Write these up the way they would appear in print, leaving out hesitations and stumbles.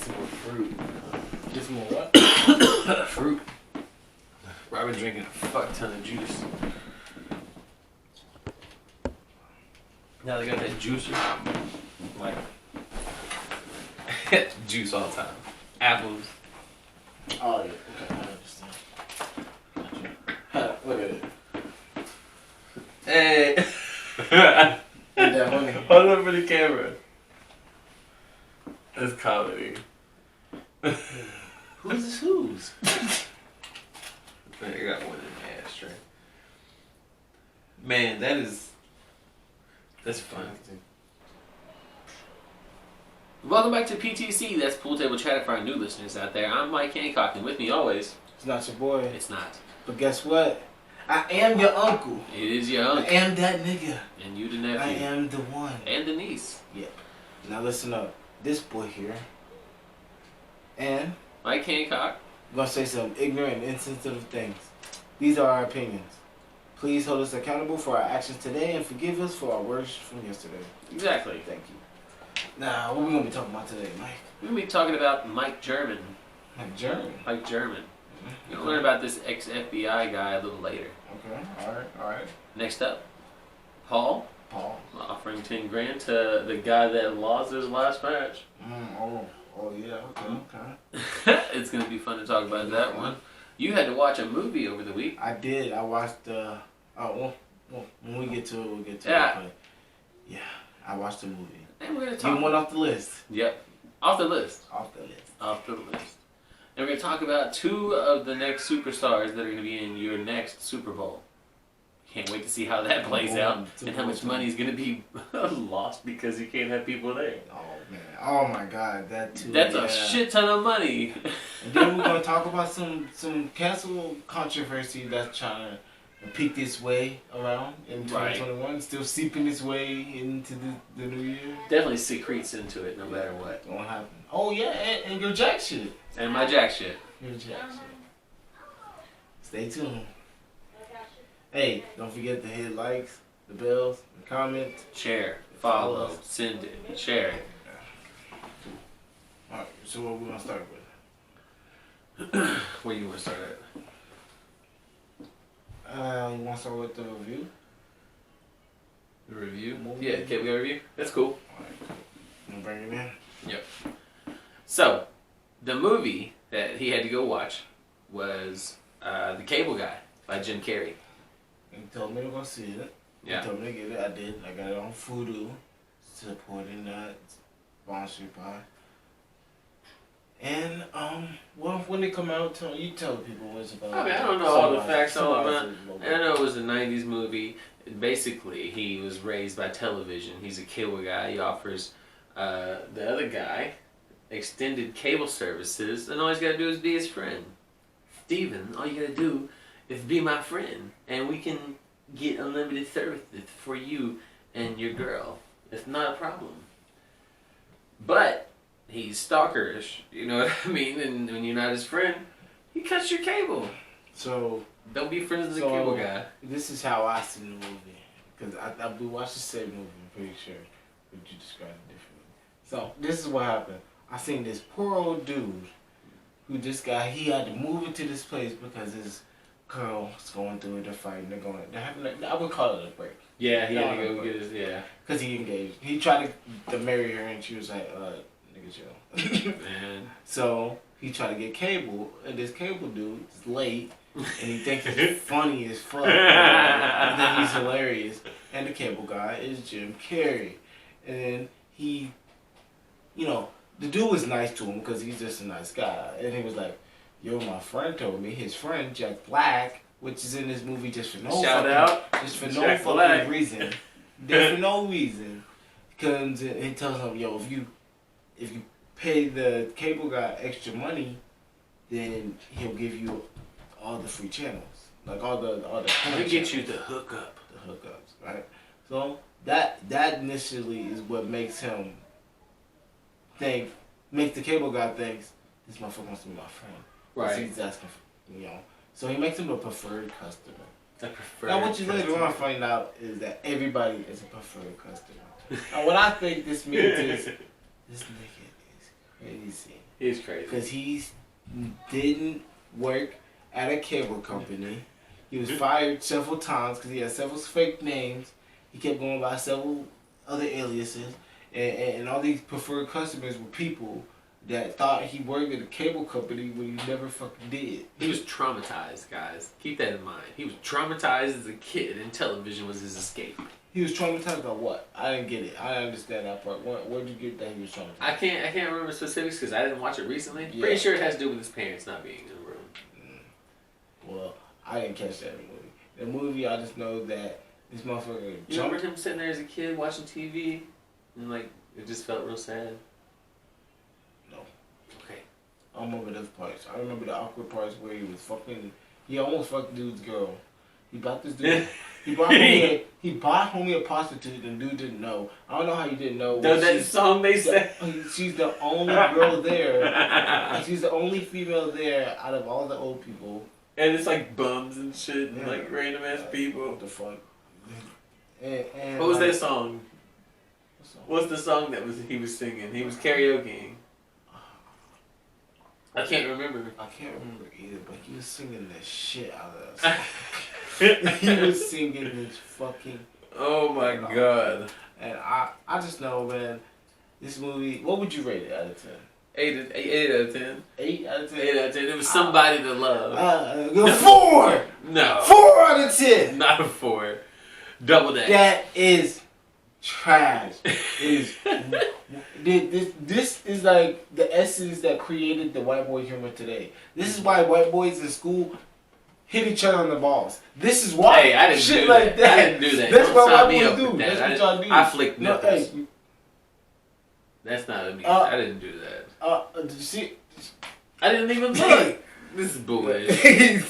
some more fruit. Get some more what? Fruit. I've been drinking a fuck ton of juice. Now they got that juicer. Like, juice all the time. Apples. Oh, yeah. Okay, I understand. Gotcha. Look at it. Hey! Ain't that funny? Hold up for the camera. That's comedy. Who's this who's? I got one in the ashtray. Man, that's fun. Welcome back to P.T.C. That's Pool Table Chatter for our new listeners out there. I'm Mike Hancock, and with me always... It's not your boy. It's not. But guess what? I am your uncle. It is your uncle. I am that nigga. And you the nephew. I am the one. And the niece. Yep. Now listen up. This boy here. And... Mike Hancock. I'm going to say some ignorant and insensitive things. These are our opinions. Please hold us accountable for our actions today and forgive us for our words from yesterday. Exactly. Thank you. Now, what are we going to be talking about today, Mike? We're going to be talking about Mike German. Mike German? Mike German. You're going to learn about this ex-FBI guy a little later. Okay, alright. Next up, Paul. Offering 10 grand to the guy that lost his last match. Oh yeah, okay. It's going to be fun to talk about that one. You had to watch a movie over the week. I did. I watched well, when we get to it, we'll get to yeah. it. But yeah, I watched the movie. And we're going to talk. You one off the list. Yep. Off the list. Off the list. Off the list. And we're going to talk about two of the next superstars that are going to be in your next Super Bowl. Can't wait to see how that plays out and how much money is going to be lost because you can't have people there. Oh man! Oh my God! That too. That's a shit ton of money. And then we're going to talk about some cancel controversy that's trying to peek its way around in 2021. Still seeping its way into the new year. Definitely secretes into it no matter what. Won't happen. Oh yeah, and your Jackshit. And my Jackshit. Your Jackshit. Stay tuned. Hey, don't forget to hit likes, the bells, the comments. Share, follow, send it, share it. Alright, so what we gonna start with? Where you want to start at? You want to start with the review? The review? Movie? Yeah, can we have a review? That's cool. Alright, cool. You gonna bring it in? Yep. So, the movie that he had to go watch was The Cable Guy by Jim Carrey. He told me to go see it. Yeah. He told me to get it. I did. I got it on Voodoo. Supporting that. Sponsored by. And, well, when it come out, you tell people what it's about. I mean, I don't know all the facts all about it. I know it was a 90s movie. Basically, he was raised by television. He's a cable guy. He offers the other guy extended cable services, and all he's got to do is be his friend. Steven, all you got to do is be my friend, and we can get unlimited services for you and your girl. It's not a problem. But he's stalkerish, you know what I mean? And when you're not his friend, he cuts your cable. So don't be friends with the cable guy. This is how I see the movie, because we watched the same movie. I'm pretty sure, but you described it differently. So this is what happened. I seen this poor old dude, who he had to move into this place because his girl's going through it. They're fighting. They're having. I would call it a break. Yeah, he had to go get his. Yeah. Because he engaged. He tried to marry her, and she was like, nigga, chill. Man. So he tried to get cable, and this cable dude is late, and he thinks he's funny as fuck. And then he's hilarious. And the cable guy is Jim Carrey. And then he, the dude was nice to him because he's just a nice guy. And he was like, yo, my friend told me, his friend, Jack Black, which is in this movie just for no fucking reason. Just for no reason. Comes in and tells him, yo, if you pay the cable guy extra money, then he'll give you all the free channels. Like all the He'll get you the hookup. The hookups, right? So that initially is what makes him makes the cable guy thinks this motherfucker wants to be my friend. Right. He's asking for, So he makes him a preferred customer. Now what you later on find out is that everybody is a preferred customer. Now what I think this means is this nigga is Crazy. He's crazy. Because he didn't work at a cable company. He was fired several times because he had several fake names. He kept going by several other aliases. And all these preferred customers were people that thought he worked at a cable company when he never fucking did. He was traumatized, guys. Keep that in mind. He was traumatized as a kid, and television was his escape. He was traumatized by what? I didn't get it. I didn't understand that part. Where'd you get that he was traumatized? I can't remember specifics because I didn't watch it recently. Yeah. Pretty sure it has to do with his parents not being in the room. Well, I didn't catch that in the movie. The movie, I just know that this motherfucker You remember him sitting there as a kid watching TV? And like, it just felt real sad? No. Okay. I don't remember those parts. I remember the awkward parts where he was fucking... He almost fucked dude's girl. He bought this dude... He bought homie a prostitute and dude didn't know. I don't know how you didn't know. That song they said. She's the only girl there. She's the only female there out of all the old people. And it's like bums and shit and like random ass people. What the fuck? And what was like, that song? What's the song that he was singing? He was karaokeing. I can't remember. I can't remember either, but he was singing the shit out of us. He was singing this fucking... Oh my god. And I just know, man, this movie... What would you rate it out of 10? 8 out of 10. 8 out of 10? 8 out of 10. It was somebody to love. 4! No. 4 out of 10! Not a 4. Double that. That is trash. This is like the essence that created the white boy humor today. This is why white boys in school hit each other on the balls. This is why. Hey, I didn't shit do like that. I didn't do that. That's Don't what sign white me boys up do. with That's that. what y'all do. I flicked nipples. Hey, that's not a me. I didn't do that. See, I didn't even look. This is bullshit.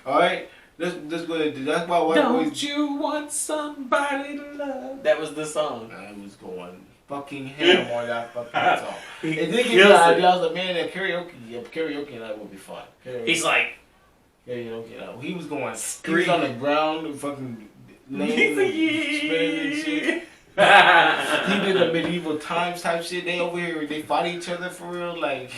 Alright? Let's go ahead. That's why white boys... Don't you want somebody to love? That was the song. I was going fucking ham on that fucking song. He It did give me kills the it. idea. I was like, man, that karaoke night would be fun. He's like, Karaoke night. He was going... He Scream. was on the ground fucking... laying and spinning and shit. He did a medieval times type shit. They over here, they fight each other for real. Like,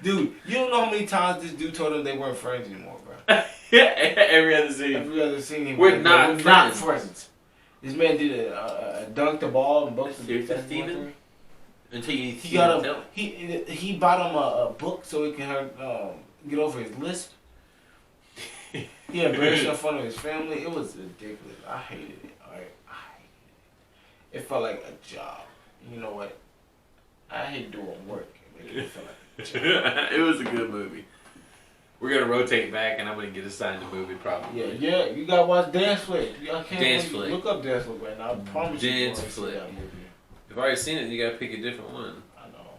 dude, you don't know how many times this dude told them they weren't friends anymore, bro. every other scene. Every other scene, We're not friends. This man did a dunk the ball and both the Steven? Until you he got him. He bought him a book so he can get over his lisp. He embarrassed in front of his family. It was ridiculous. I hated it. Alright, it felt like a job. You know what? I hate doing work. It felt like a job. It was a good movie. We're gonna rotate back, and I'm gonna get assigned a movie probably. Yeah. You gotta watch Dance Flick. Dance Flick. Look up Dance Flick right now. I promise you. Dance Flick. That movie. If I've already seen it, you gotta pick a different one. I know.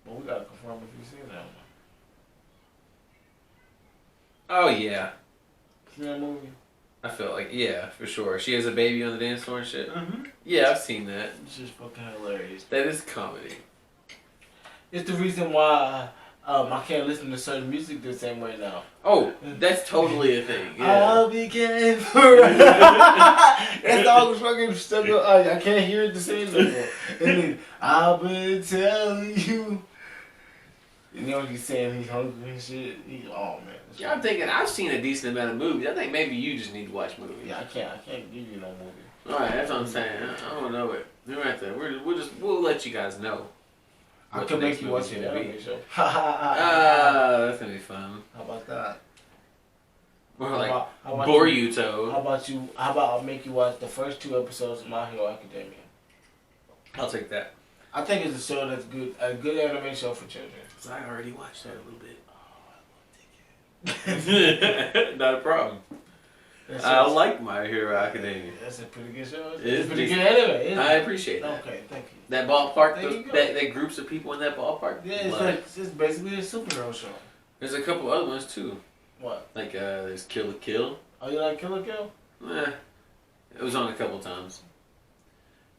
But we gotta confirm if you've seen that one. Oh yeah. Seen that movie? I feel like, yeah, for sure. She has a baby on the dance floor and shit. Mm-hmm. Yeah, I've seen that. It's just fucking hilarious. That is comedy. It's the reason why I can't listen to certain music the same way now. Oh, that's totally a thing. Yeah. I'll be careful. That song was fucking stuck. I can't hear it the same no more. And then, I've been telling you. You know he's saying he's hungry and shit. Oh man. Yeah, I'm thinking I've seen a decent amount of movies. I think maybe you just need to watch movies. Yeah, I can't give you no movie. All right, that's what I'm saying. I don't know it. We're right there. We'll let you guys know. I can make you watch it anime show. That's gonna be fun. How about that? Or like how about Boruto. How about I'll make you watch the first 2 episodes of My Hero Academia? I'll take that. I think it's a show that's good, a good anime show for children. Cause I already watched that a little bit. Not a problem. I like My Hero Academia. That's a pretty good show. It's a pretty good anime. Isn't I it? appreciate that. Okay, thank you. That ballpark, There you go. that groups of people in that ballpark. Yeah, it's basically a superhero show. There's a couple other ones too. What? Like there's Kill la Kill. Oh, you like Kill la Kill? It was on a couple times.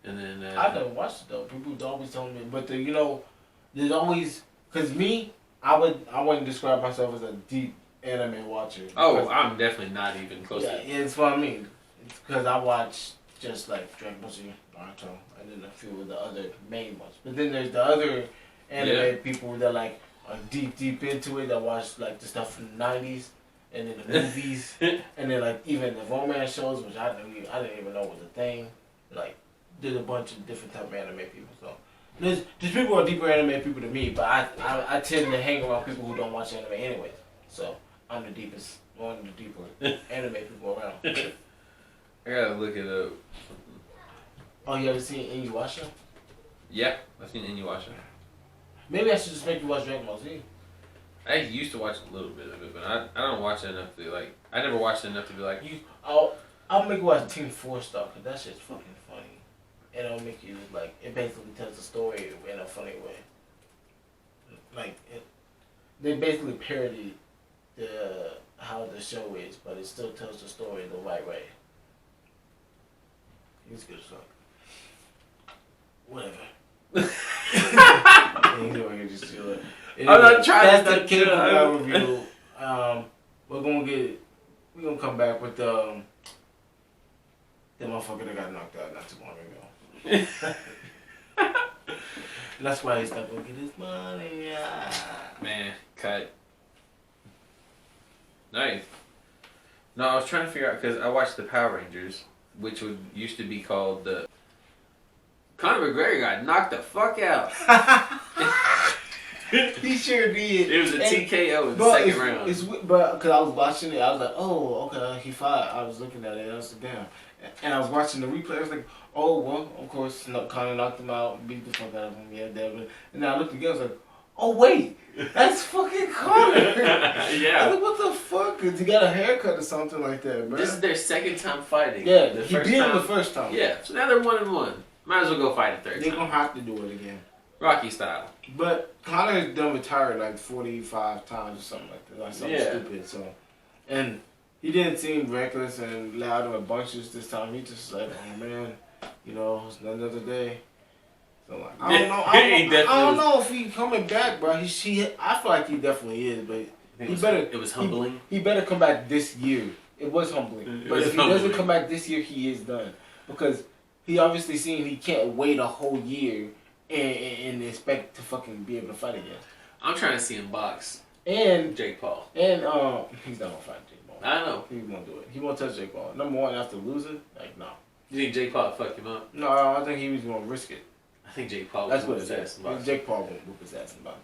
And then I never watched it though. People always tell me, but there's always because me, I wouldn't describe myself as a deep anime watcher. Oh, I'm definitely not even close to yeah, it's what I mean. It's because I watch just like Dragon Ball Z, Naruto, and then a few of the other main ones. But then there's the other anime people that like are deep into it, that watch like the stuff from the 90s, and then the movies, and then like even the romance shows, which I didn't even know was a thing. Like there's a bunch of different type of anime people. So there's people who are deeper anime people than me, but I tend to hang around people who don't watch anime anyways. So I'm the deepest, one of the deeper anime people around. I gotta look it up. Oh, you ever seen Inuyasha? Yeah, I've seen Inuyasha. Maybe I should just make you watch Dragon Ball Z. I used to watch a little bit of it, but I don't watch it enough to like. I never watched it enough to be like. I'll make you watch Team 4 Star, because that shit's fucking funny. And it'll make you, like, it basically tells the story in a funny way. Like, they basically parody how the show is, but it still tells the story the right way. It's good as fuck. Whatever. Just anyway, I'm not trying that's to the Cable Guy review. We're gonna come back with that motherfucker that got knocked out not too long ago. That's why he's not gonna get his money. Man, cut. Nice. No, I was trying to figure out because I watched the Power Rangers, which used to be called the. Conor McGregor got knocked the fuck out. He sure did. It was a TKO in the second round. But because I was watching it, I was like, oh, okay, he fought. I was looking at it, and I was like, damn. And I was watching the replay. I was like, oh, well, of course, Conor knocked him out, beat the fuck out of him. Yeah, Devin. And then I looked again. I was like, oh wait, that's fucking Conor. Yeah. I was like, what the fuck? Cause he got a haircut or something like that, bro. This is their second time fighting. Yeah, he beat him the first time. Yeah, so now they're 1-1. Might as well go fight a third time. They're gonna have to do it again. Rocky style. But Conor has done retired like 45 times or something like that. Like something stupid. So, and he didn't seem reckless and loud or bunches this time. He just like, oh man, you know, it's another day. So like, I don't know. I don't know if he's coming back, bro. I feel like he definitely is, but It was humbling. He better come back this year. It was humbling. But if he doesn't come back this year, he is done. Because he obviously seen he can't wait a whole year and expect to fucking be able to fight again. I'm trying to see him box. And Jake Paul. And he's not gonna fight Jake Paul. I know. He won't do it. He won't touch Jake Paul. Number one, after losing, like no. You think Jake Paul fucked him up? No, I think he was gonna risk it. I think Jake Paul That's would what whoop his ass in boxing. Jake Paul won't whoop his ass in boxing.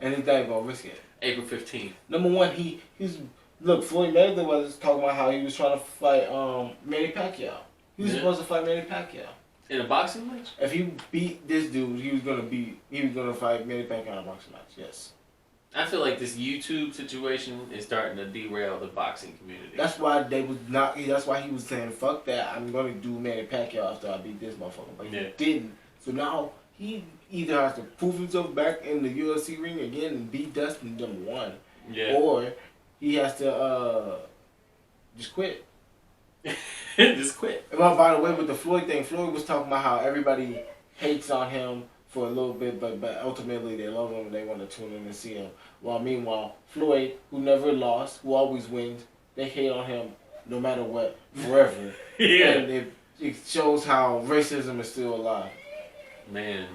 And he's not even gonna risk it. April 15th. Number one, he's look, Floyd Mayweather was talking about how he was trying to fight Manny Pacquiao. He was supposed to fight Manny Pacquiao. In a boxing match? If he beat this dude, he was gonna fight Manny Pacquiao in a boxing match. Yes. I feel like this YouTube situation is starting to derail the boxing community. That's why they was not. That's why he was saying, "Fuck that! I'm gonna do Manny Pacquiao after I beat this motherfucker." But he didn't. So now he either has to prove himself back in the UFC ring again and beat Dustin number one, or he has to just quit. Just quit. Well, by the way, with the Floyd thing, Floyd was talking about how everybody hates on him for a little bit, but ultimately they love him and they want to tune in and see him. While meanwhile, Floyd, who never lost, who always wins, they hate on him no matter what, forever. And it shows how racism is still alive. Man.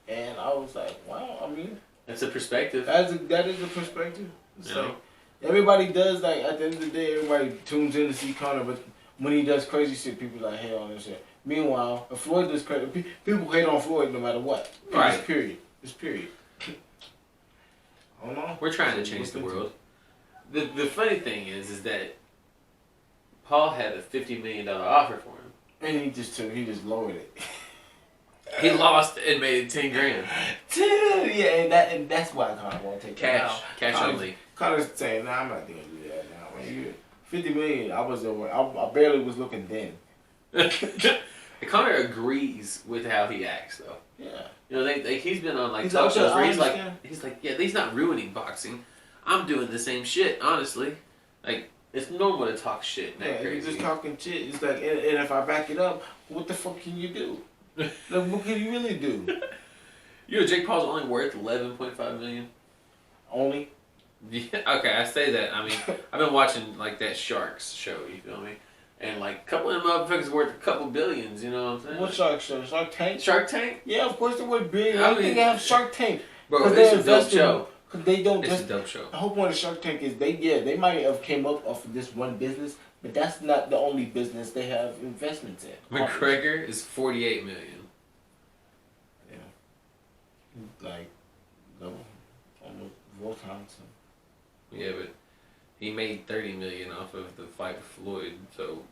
And I was like, wow, I mean... That's a perspective. That is a perspective. It's like, everybody does, like, at the end of the day, everybody tunes in to see Conor, but when he does crazy shit, people like hate on him and shit. Meanwhile, if Floyd does crazy, people hate on Floyd no matter what. Right. It's period. It's period. I don't know. We're trying to change the world. The funny thing is that Paul had a $50 million offer for him. And he just lowered it. He lost and made it 10 grand. Yeah, and that's why Conor won't take cash. Cash only. Conor's saying, nah, I'm not going to do that now. When you $50 million, I barely was looking then. Conor agrees with how he acts, though. Yeah. You know, he's been on like talk shows where he's like, yeah, he's not ruining boxing. I'm doing the same shit, honestly. Like, it's normal to talk shit. Yeah, you're just talking shit. It's like, and if I back it up, what the fuck can you do? Like, what can you really do? You know, Jake Paul's only worth $11.5 million. Only? Yeah. Okay, I say that. I mean, I've been watching like that Sharks show. You feel me? And like a couple of them motherfuckers worth a couple billions, you know what I'm saying? What Shark Show? Shark Tank? Shark Tank? Yeah, of course they worth big. I I think mean, they have Shark Tank. Bro, it's a dope show. Cause they don't It's just. a dope show. The whole point of Shark Tank is they might have came up off of this one business, but that's not the only business they have investments in. McGregor is 48 million. Yeah. Like, no, almost 4 times. Yeah, but he made 30 million off of the fight with Floyd, so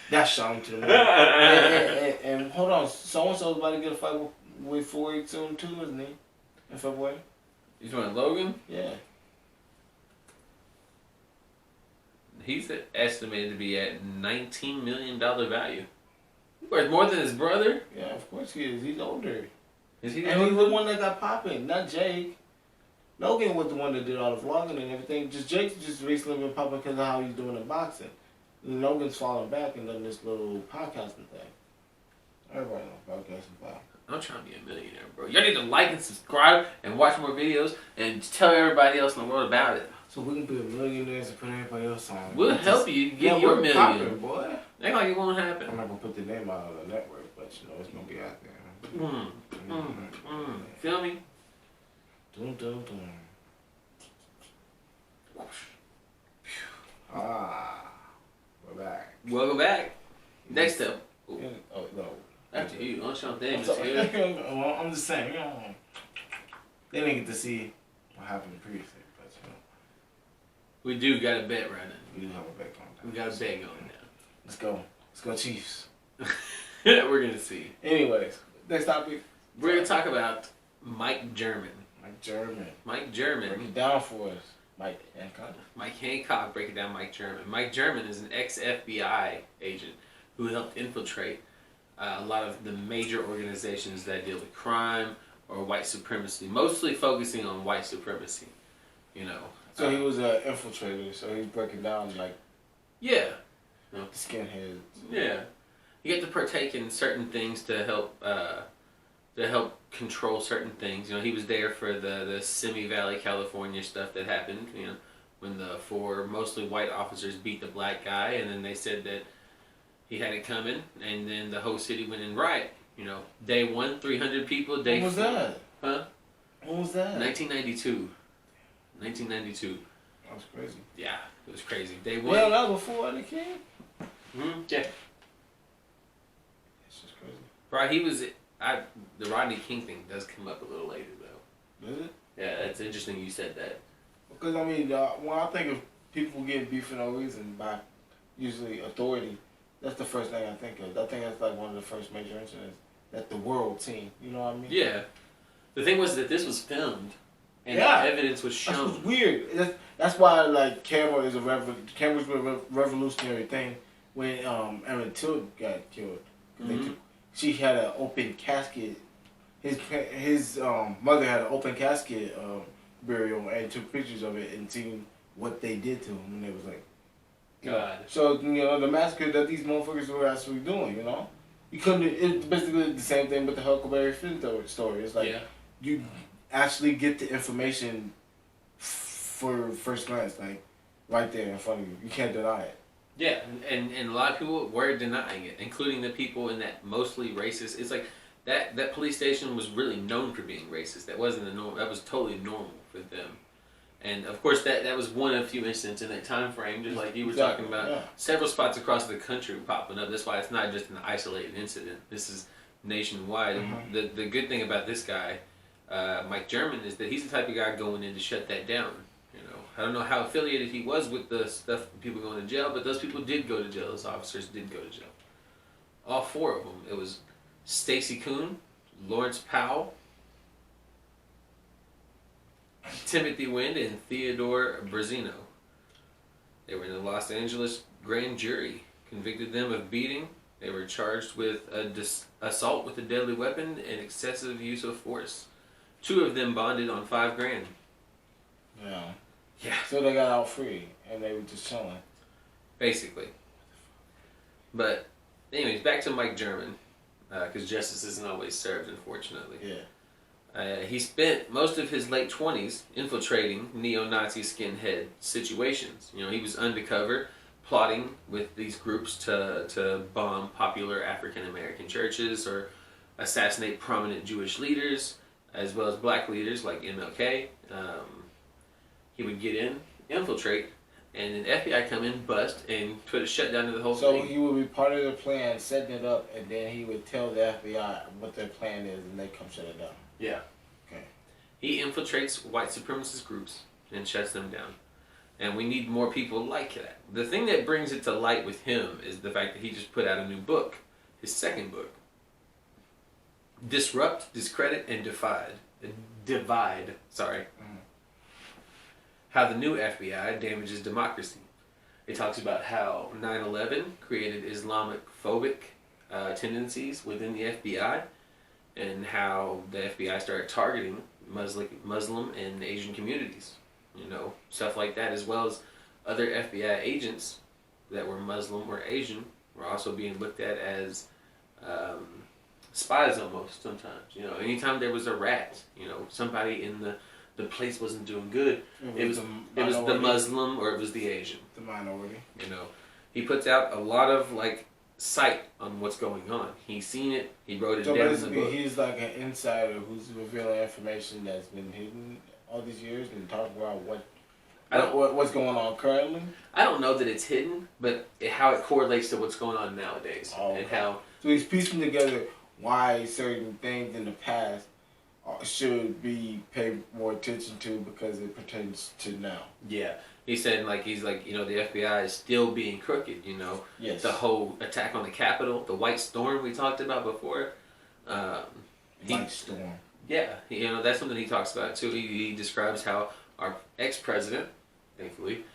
That's shocking to me. And hold on, so and so's about to get a fight with Floyd soon too, isn't he? In February. You talking Logan? Yeah. He's estimated to be at $19 million value. Worth more than his brother? Yeah, of course he is. He's older. Is he? And he's the one that got popping, not Jake. Logan was the one that did all the vlogging and everything. Just Jake's just recently been popping because of how he's doing in boxing. And Logan's falling back and done this little podcasting thing. Everybody knows podcasting vibe. I'm trying to be a millionaire, bro. Y'all need to like and subscribe and watch more videos and tell everybody else in the world about it. So we can be a millionaire and put everybody else on. We'll help you get your million. Popping, boy. Act like it won't happen. I'm not gonna put the name out on the network, but you know it's gonna be out there. Feel me? Dun, dun, dun. We're back. Welcome back. Next up. Oh no. After you, Sean Davis I'm here. well, I'm just saying, they didn't get to see what happened previously, but you know. We do got a bet running. We do have a bet going down. We got a bet going down. Let's go. Let's go Chiefs. We're going to see. Anyways, next topic. We're going to talk about Mike German. Mike German. Break it down for us. Mike Hancock, break it down. Mike German. Mike German is an ex-FBI agent who helped infiltrate a lot of the major organizations that deal with crime or white supremacy, mostly focusing on white supremacy, you know. So he was an infiltrator, so he's breaking down, like, yeah, the skinheads. Yeah. You get to partake in certain things to help control certain things. You know, he was there for the Simi Valley, California stuff that happened, you know, when the 4 mostly white officers beat the black guy, and then they said that he had it coming, and then the whole city went in riot. You know, day 1, 300 people. Day When was 4, that? Huh? When was that? 1992. 1992. That was crazy. Yeah, it was crazy. Day 1. Yeah, that was before the kid. Yeah. It's just crazy. Right, he was. The Rodney King thing does come up a little later, though. Does it? Yeah, it's interesting you said that. Because I mean, when I think of people getting beef for no reason by usually authority, that's the first thing I think of. I think that's like one of the first major incidents that the world seen. You know what I mean? Yeah. The thing was that this was filmed, and the evidence was shown. That's what's weird. That's why like cameras were a revolutionary thing when Emmett Till got killed. She had an open casket. His mother had an open casket burial and took pictures of it and seen what they did to him, and it was like, God. So you know the massacre that these motherfuckers were actually doing. You know, you couldn't. It's basically the same thing with the Huckleberry Finn story. It's like you actually get the information for first glance, like right there in front of you. You can't deny it. Yeah, and a lot of people were denying it, including the people in that mostly racist. It's like that police station was really known for being racist. That wasn't a normal. That was totally normal for them. And of course, that was one of a few incidents in that time frame, just like you were talking about. Yeah. Several spots across the country were popping up. That's why it's not just an isolated incident. This is nationwide. Mm-hmm. The good thing about this guy, Mike German, is that he's the type of guy going in to shut that down. You know, I don't know how affiliated he was with the stuff, people going to jail, but those people did go to jail. Those officers did go to jail. All 4 of them. It was Stacy Kuhn, Lawrence Powell, Timothy Wind, and Theodore Brazino. They were in the Los Angeles grand jury, convicted them of beating. They were charged with assault with a deadly weapon and excessive use of force. 2 of them bonded on $5,000. Yeah. Yeah. So they got out free, and they were just chilling. Basically. But, anyways, back to Mike German, because justice isn't always served, unfortunately. Yeah. He spent most of his late 20s infiltrating neo-Nazi skinhead situations. You know, he was undercover, plotting with these groups to bomb popular African American churches or assassinate prominent Jewish leaders, as well as black leaders like MLK. He would get in, infiltrate, and then the FBI come in, bust, and put a shutdown to the whole thing. So he would be part of the plan, setting it up, and then he would tell the FBI what their plan is, and they come shut it down. Yeah. Okay. He infiltrates white supremacist groups and shuts them down. And we need more people like that. The thing that brings it to light with him is the fact that he just put out a new book, his second book. Disrupt, Discredit, and Divide. Sorry. How the new FBI damages democracy. It talks about how 9/11 created Islamic-phobic tendencies within the FBI, and how the FBI started targeting Muslim and Asian communities. You know, stuff like that, as well as other FBI agents that were Muslim or Asian were also being looked at as spies almost sometimes. You know, anytime there was a rat, you know, somebody in the place wasn't doing good, it was the Muslim or it was the Asian. The minority. You know, he puts out a lot of like sight on what's going on. He's seen it. He wrote it down in the book. So basically, he's like an insider who's revealing information that's been hidden all these years and talking about what's going on currently. I don't know that it's hidden, but how it correlates to what's going on nowadays, and how. So he's piecing together why certain things in the past should be paid more attention to because it pertains to now. Yeah. He's saying he's like, you know, the FBI is still being crooked, you know. Yes. The whole attack on the Capitol, the White Storm we talked about before. White Storm. Yeah, you know, that's something he talks about too. He describes how our ex-president, thankfully,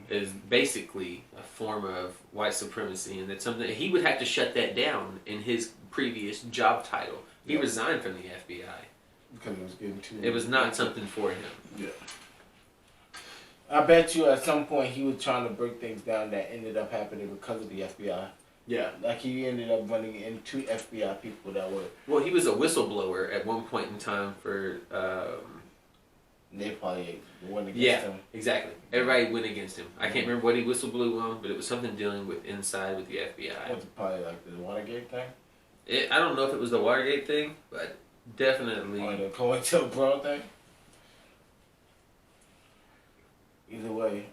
is basically a form of white supremacy, and that's something that he would have to shut that down in his previous job title. He resigned from the FBI. Because it was getting too... It was not something for him. Yeah. I bet you at some point he was trying to break things down that ended up happening because of the FBI. Yeah. Like he ended up running into FBI people that were... Well, he was a whistleblower at one point in time for... They probably went against him. Yeah, exactly. Everybody went against him. I can't remember what he whistleblew on, but it was something dealing with inside with the FBI. Was it probably like the Watergate thing? I don't know if it was the Watergate thing, but definitely... Or the COINTELPRO thing? Either way,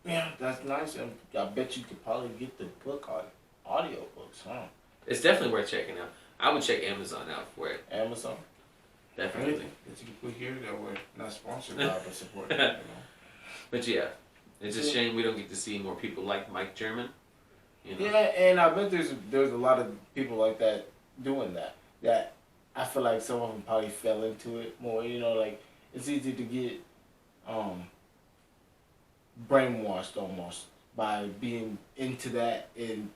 yeah, that's nice. I bet you could probably get the book on audio books, huh? It's definitely worth checking out. I would check Amazon out for it. Amazon? Definitely. That you can put here that we're not sponsored by, but supported. You know? But yeah, it's a shame we don't get to see more people like Mike German. You know? Yeah, and I bet there's a lot of people like that doing that. That I feel like some of them probably fell into it more. You know, like it's easy to get brainwashed almost by being into that and,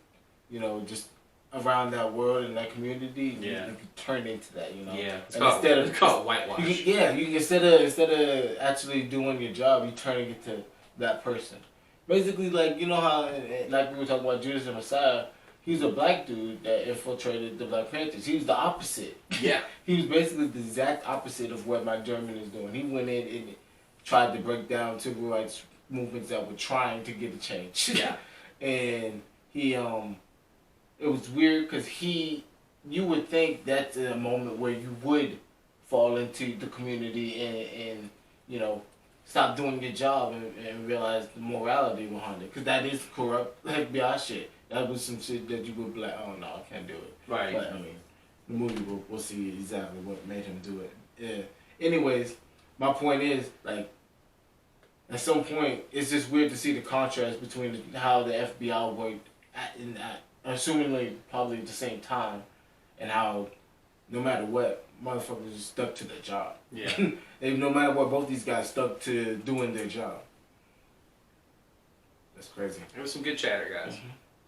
you know, just around that world and that community. Yeah. You can turn into that, you know. Yeah. It's called whitewash. You instead of actually doing your job, you turning it to that person. Basically, like, you know how, like we were talking about Judas the Messiah, he was a black dude that infiltrated the Black Panthers. He was the opposite. Yeah. He was basically the exact opposite of what Mike German is doing. He went in and tried to break down civil rights movements that were trying to get a change. Yeah. And he, it was weird because you would think that's a moment where you would fall into the community and you know, stop doing your job and realize the morality behind it. Because that is corrupt FBI shit. That was some shit that you would be like, oh no, I can't do it. Right. But I mean, the movie we'll see exactly what made him do it. Yeah. Anyways, my point is, like, at some point, it's just weird to see the contrast between how the FBI worked assumingly probably at the same time, and how no matter what, motherfuckers stuck to their job. Yeah. And no matter what, both these guys stuck to doing their job. That's crazy. There was some good chatter, guys.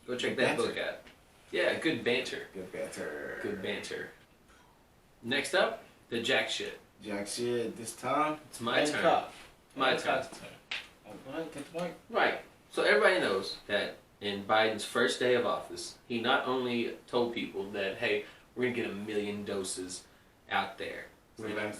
Go check that book out. Yeah, good banter. Good banter. Good banter. Next up, the Jackshit. Jackshit. This time, it's my turn. My turn. Alright, get the mic. Right. So everybody knows that in Biden's first day of office, he not only told people that, hey, we're going to get 1 million doses out there. We're going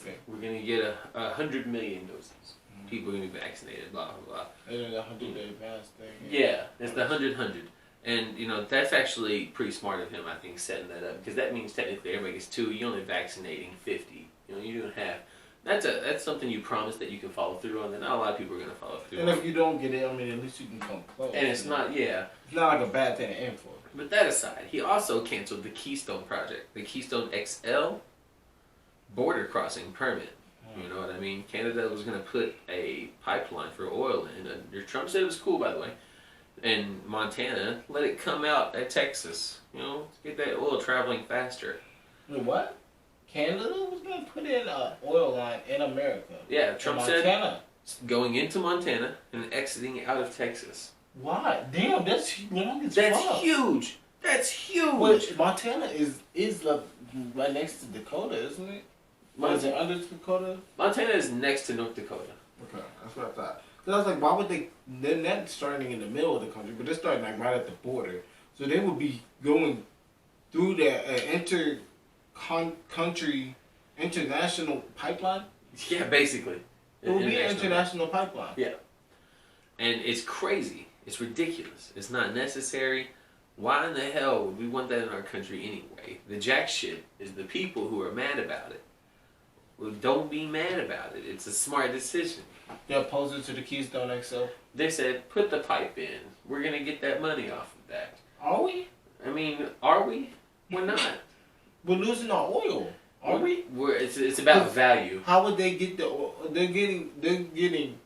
to get 100 million doses. people are going to be vaccinated, blah, blah, blah. And then the 100-day pass thing. Yeah, it's the 100. And, that's actually pretty smart of him, I think, setting that up. Because that means technically everybody gets 2. You're only vaccinating 50. You're doing half. That's something you promise that you can follow through on. That not a lot of people are going to follow through and on. if you don't get it, I mean, at least you can come close. And it's not, It's not like a bad thing to aim for. But that aside, he also canceled the Keystone Project. The Keystone XL border crossing permit. You know what I mean? Canada was going to put a pipeline for oil in. And Trump said it was cool, by the way. And Montana, let it come out at Texas. Get that oil traveling faster. Wait, what? Canada was going to put in an oil line in America? Yeah, Trump said going into Montana and exiting out of Texas. Why? Damn, that's long as That's fuck. huge. That's huge. Which Montana is like right next to Dakota, isn't it? Is it under Dakota? Montana is next to North Dakota. Okay, that's what I thought. Cause I was like, why would they? They're not starting in the middle of the country, but they're starting like right at the border. So they would be going through the international pipeline. Yeah, basically. It would be an international pipeline. Yeah. And it's crazy. It's ridiculous. It's not necessary. Why in the hell would we want that in our country anyway? The Jackshit is the people who are mad about it. Well, don't be mad about it. It's a smart decision. They're opposed to the Keystone XL. They said, put the pipe in. We're going to get that money off of that. Are we? I mean, are we? We're not. We're losing our oil. Are we? It's about value. How would they get the oil? They're getting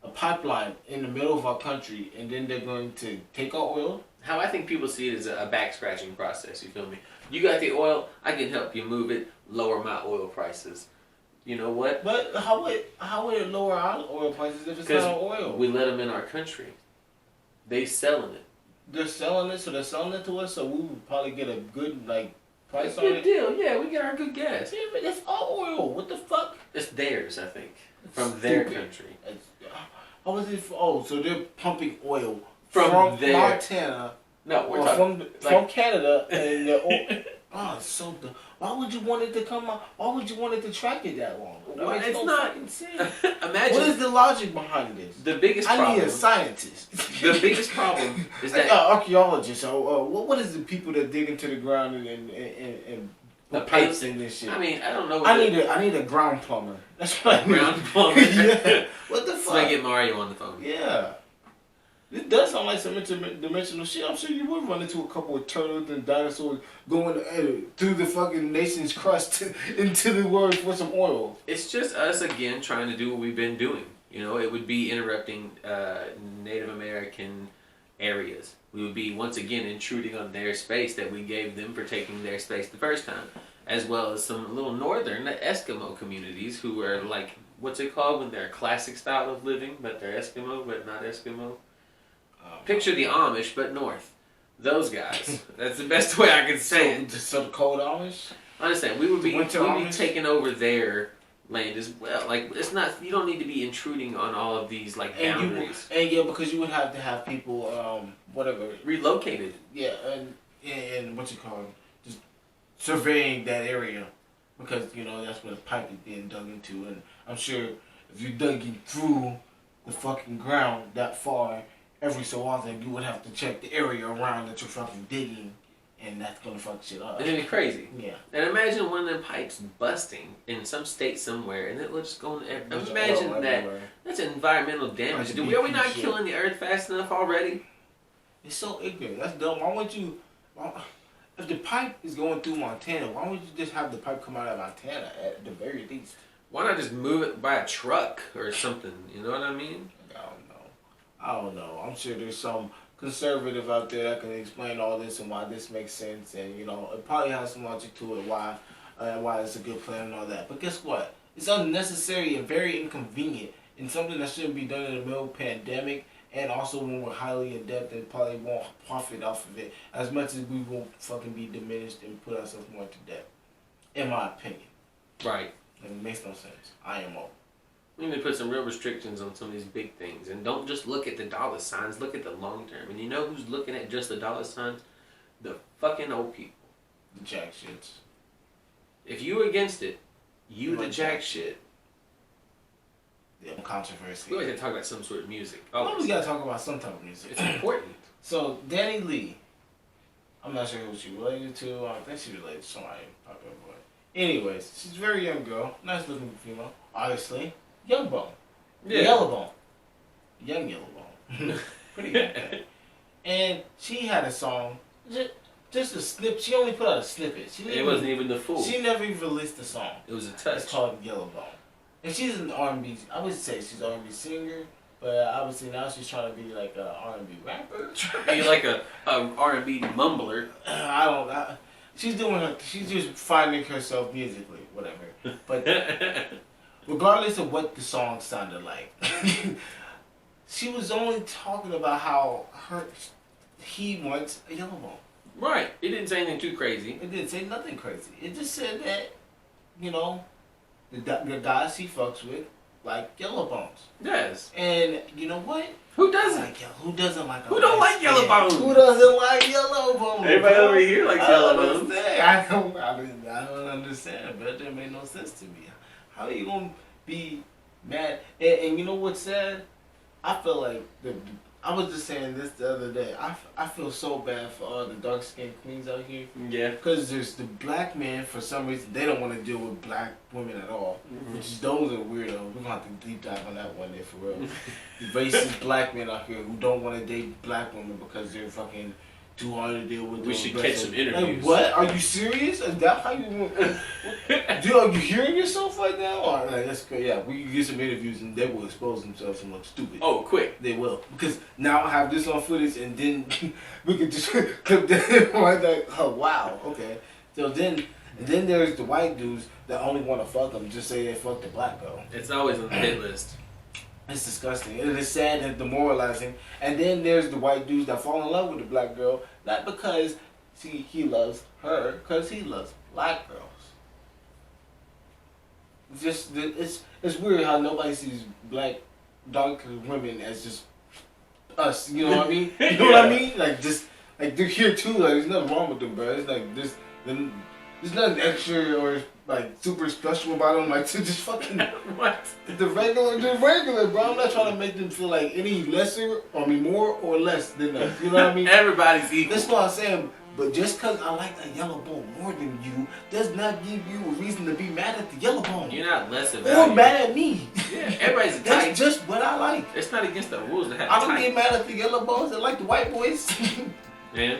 a pipeline in the middle of our country, and then they're going to take our oil? How I think people see it is a back scratching process, you feel me? You got the oil, I can help you move it, lower my oil prices. You know what? But how would it lower our oil prices if it's not oil? We let them in our country. They selling it. They're selling it, so they're selling it to us, so we would probably get a good price on Good it. deal, yeah, we get our good gas. Yeah, but that's our oil. What the fuck? It's theirs, I think. From Stupid. their country. How was it? So they're pumping oil From their Montana. No, we're talking from Canada, and it's so dumb. Why would you want it to come out? Why would you want it to track it that long? Well, makes it's no not. fucking sense. Imagine. What is the logic behind this? The biggest I problem. need a scientist. The biggest problem is that archaeologists. What is the people that dig into the ground and the pipes in this shit? I mean, I don't know. I need a ground plumber. That's what I need. Ground plumber. Yeah. What the fuck? Somebody get Mario on the phone. Yeah. It does sound like some interdimensional shit. I'm sure you would run into a couple of turtles and dinosaurs going through the fucking nation's crust into the world for some oil. It's just us again trying to do what we've been doing. It would be interrupting Native American areas. We would be once again intruding on their space that we gave them for taking their space the first time, as well as some little northern Eskimo communities who are like, what's it called when they're a classic style of living, but they're Eskimo but not Eskimo. Picture the Amish, but north. Those guys. That's the best way I can say it. So the cold Amish? I understand. We would be taking over their land as well. Like, it's not. You don't need to be intruding on all of these boundaries. Because you would have to have people, whatever, relocated. Yeah, and what you call it, just surveying that area, because that's where the pipe is being dug into, and I'm sure if you dug through the fucking ground that far. Every so often, you would have to check the area around that you're fucking digging, and that's gonna fuck shit up. It'd be crazy. Yeah. And imagine one of them pipes busting in some state somewhere, and it will just go in. Imagine that. That's environmental damage. Are we not killing the earth fast enough already? It's so ignorant. That's dumb. Why wouldn't you? If the pipe is going through Montana, why would you just have the pipe come out of Montana at the very least? Why not just move it by a truck or something? You know what I mean? I don't know. I'm sure there's some conservative out there that can explain all this and why this makes sense, and it probably has some logic to it why it's a good plan and all that. But guess what? It's unnecessary and very inconvenient, and something that shouldn't be done in the middle of a pandemic, and also when we're highly in debt and probably won't profit off of it as much as we won't fucking be diminished and put ourselves more into debt. In my opinion. Right. And it makes no sense. IMO. We need to put some real restrictions on some of these big things. And don't just look at the dollar signs. Look at the long term. And you know who's looking at just the dollar signs? The fucking old people. The Jackshits. If you against it, you the Jackshit. controversy. We always gotta talk about some sort of music. Always gotta talk about some type of music. It's important. So Danny Lee, I'm not sure who she related to. I think she related to somebody popular boy. Anyways, she's a very young girl, nice looking female. Obviously, young bone, yellow bone, young yellow bone, pretty young. And she had a song, just a snip. She only put out a snippet. It wasn't even the full. She never even released the song. It was a touch. It's called Yellow Bone. And she's an R&B, I would say she's an R&B singer, but obviously now she's trying to be like an R&B rapper. Be like a R&B mumbler. She's just finding herself musically, whatever. But regardless of what the song sounded like, she was only talking about how he wants a yellow bone. Right. It didn't say anything too crazy. It didn't say nothing crazy. It just said that, you know, the guys he fucks with like yellow bones. Yes. And you know what? Who doesn't? Who doesn't like? Who don't like yellow bones? Who doesn't like yellow bones? Everybody over here likes yellow bones. I don't understand, but that made no sense to me. How are you gonna be mad? And you know what's sad? I feel like I was just saying this the other day. I feel so bad for all the dark skinned queens out here. Yeah. Because there's the black men, for some reason, they don't want to deal with black women at all. Which is, those are weirdos. We're going to have to deep dive on that one day for real. The racist black men out here who don't want to date black women because they're fucking too hard to deal with. We should catch some interviews. Like, what? Are you serious? Is that how you... Dude, are you hearing yourself right now? Or, like, that's good. Yeah, we can get some interviews and they will expose themselves and look stupid. Oh, quick. They will. Because now I have this on footage and then we could just clip that. Like, oh, wow. Okay. So then there's the white dudes that only want to fuck them. Just say they fuck the black girl. It's always on the hit list. It's disgusting. It is sad and demoralizing. And then there's the white dudes that fall in love with the black girl, not because he loves her, because he loves black girls. It's weird how nobody sees black dark women as just us. You know what I mean? You know what I mean? Like they're here too. Like there's nothing wrong with them, bro. It's like there's nothing extra or like super special about them. Like to just fucking what? The regular, bro. I'm not trying to make them feel like any lesser or more or less than us. You know what I mean? Everybody's equal. That's what I'm saying. But just because I like a yellow bone more than you does not give you a reason to be mad at the yellow bone. You're not less of value. Or mad at me. Yeah, everybody's a type. That's just what I like. It's not against the rules to have I don't get mad at the yellow bones. I like the white boys. Yeah.